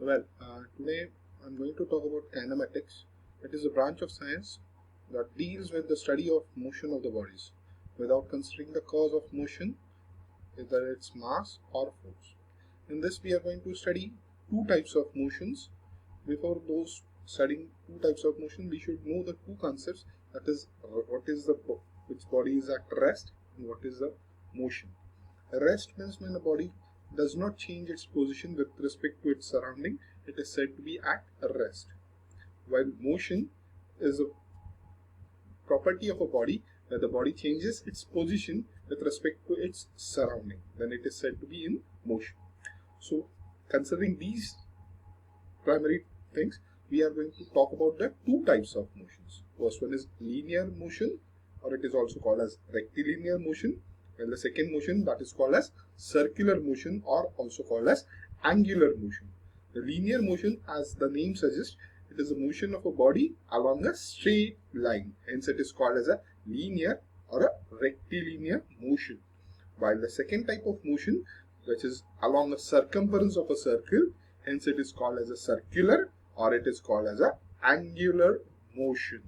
Today I'm going to talk about kinematics. It is a branch of science that deals with the study of motion of the bodies without considering the cause of motion, whether it's mass or force. In this, we are going to study two types of motions. Before those studying two types of motion, we should know the two concepts. That is, which body is at rest and what is the motion. Rest means when a body does not change its position with respect to its surrounding, it is said to be at rest. While motion is a property of a body where the body changes its position with respect to its surrounding, then it is said to be in motion. So, considering these primary things, we are going to talk about the two types of motions. First one is linear motion, or it is also called as rectilinear motion, and the second motion, that is called as circular motion, or also called as angular motion. The linear motion, as the name suggests, it is a motion of a body along a straight line, hence it is called as a linear or a rectilinear motion. While the second type of motion, which is along a circumference of a circle, hence it is called as a circular, or it is called as a angular motion.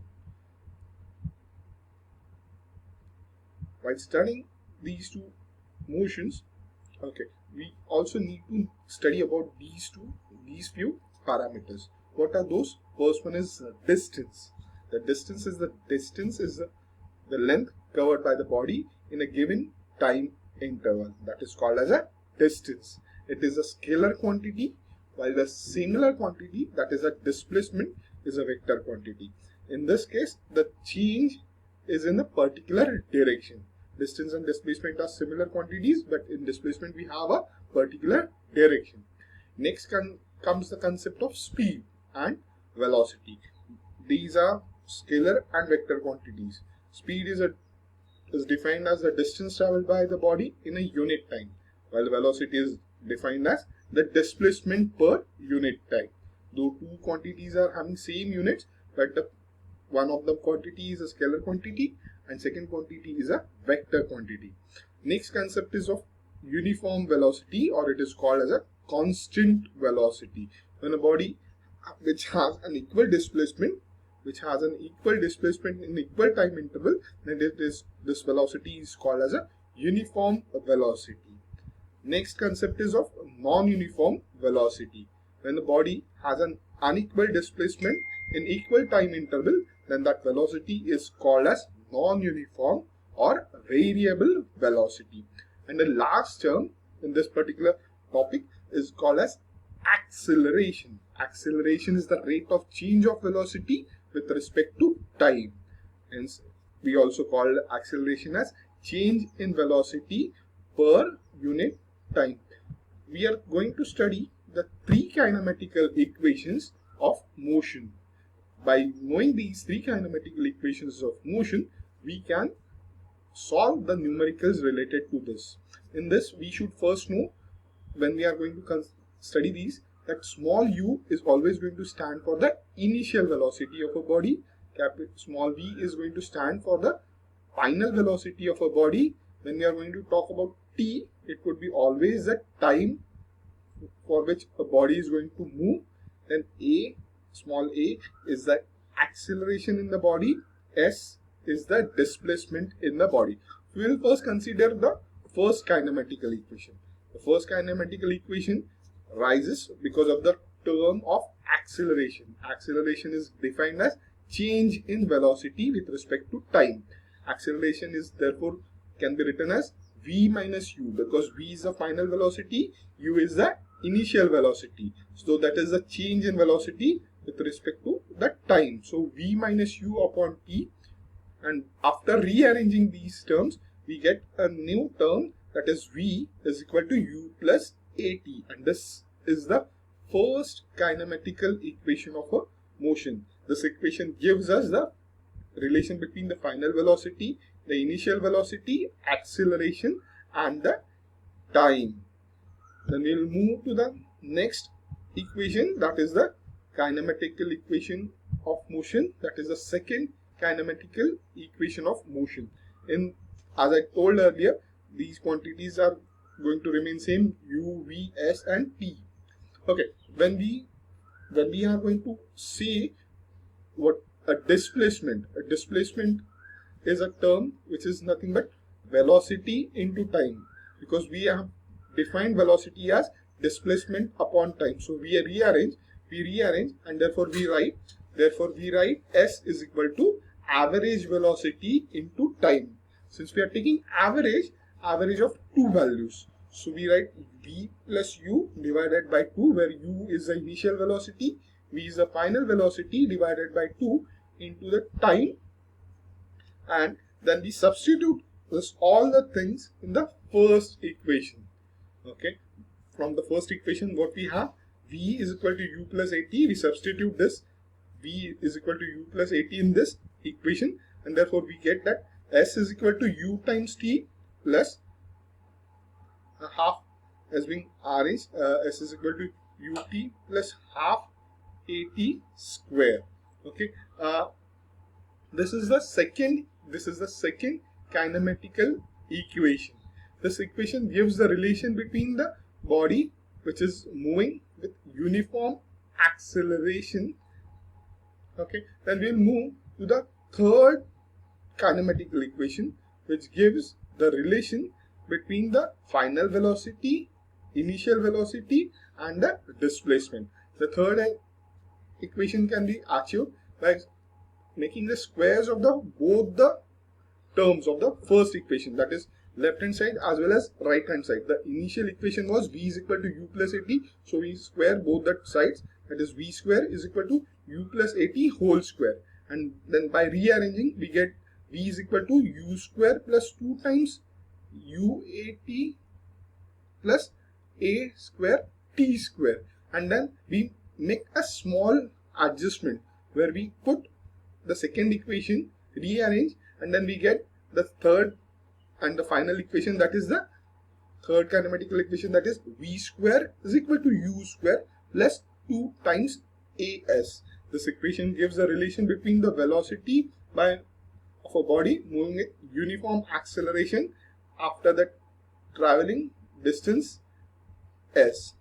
While studying these two motions, we also need to study about these few parameters. What are those? First one is distance. The distance is the length covered by the body in a given time interval. That is called as a distance. It is a scalar quantity, while the similar quantity, that is a displacement, is a vector quantity. In this case, the change is in a particular direction. Distance and displacement are similar quantities, but in displacement we have a particular direction. Next comes the concept of speed and velocity. These are scalar and vector quantities. Speed is defined as the distance traveled by the body in a unit time, while velocity is defined as the displacement per unit time. Though two quantities are having same units, but one of the quantity is a scalar quantity and second quantity is a vector quantity. Next concept is of uniform velocity, or it is called as a constant velocity. When a body which has an equal displacement in equal time interval, then this velocity is called as a uniform velocity. Next concept is of non-uniform velocity. When the body has an unequal displacement in equal time interval, then that velocity is called as non-uniform or variable velocity. And the last term in this particular topic is called as acceleration. Acceleration is the rate of change of velocity with respect to time. Hence, we also call acceleration as change in velocity per unit time. We are going to study the three kinematical equations of motion. By knowing these three kinematical equations of motion, we can solve the numericals related to this. In this, we should first know, when we are going to study these, that small u is always going to stand for the initial velocity of a body. Small v is going to stand for the final velocity of a body. When we are going to talk about t, it would be always the time for which a body is going to move. Then small a is the acceleration in the body. S is the displacement in the body. We will first consider the first kinematical equation. The first kinematical equation rises because of the term of acceleration. Acceleration is defined as change in velocity with respect to time. Acceleration is therefore can be written as v minus u, because v is the final velocity, u is the initial velocity. So that is the change in velocity with respect to the time. So v minus u upon t, and after rearranging these terms, we get a new term, that is v is equal to u plus at, and this is the first kinematical equation of a motion. This equation gives us the relation between the final velocity, the initial velocity, acceleration and the time. Then we will move to the next equation, that is the kinematical equation of motion, that is the second kinematical equation of motion. As I told earlier, these quantities are going to remain same, u, v, s and t. Okay, when we are going to see what a displacement is a term which is nothing but velocity into time, because we have defined velocity as displacement upon time. So we rearrange and therefore we write s is equal to average velocity into time. Since we are taking average of two values, so we write v plus u divided by 2, where u is the initial velocity, v is the final velocity, divided by 2 into the time, and then we substitute this all the things in the first equation. Okay, from the first equation what we have, v is equal to u plus at, we substitute this v is equal to u plus at in this equation, and therefore we get that s is equal to u times t plus a half as being rh, s is equal to ut plus half at square. Okay, this is the second kinematical equation. This equation gives the relation between the body which is moving with uniform acceleration. Okay, then we'll move to the third kinematical equation, which gives the relation between the final velocity, initial velocity, and the displacement. The third equation can be achieved by making the squares of both the terms of the first equation, that is left hand side as well as right hand side. The initial equation was v is equal to u plus at, so we square both the sides, that is v square is equal to u plus at whole square, and then by rearranging we get v is equal to u square plus 2 times uat plus a square t square, and then we make a small adjustment where we put the second equation, rearrange, and then we get the third and the final equation, that is the third kinematical equation, that is v square is equal to u square plus 2 times as. This equation gives the relation between the velocity of a body moving with uniform acceleration after the traveling distance s.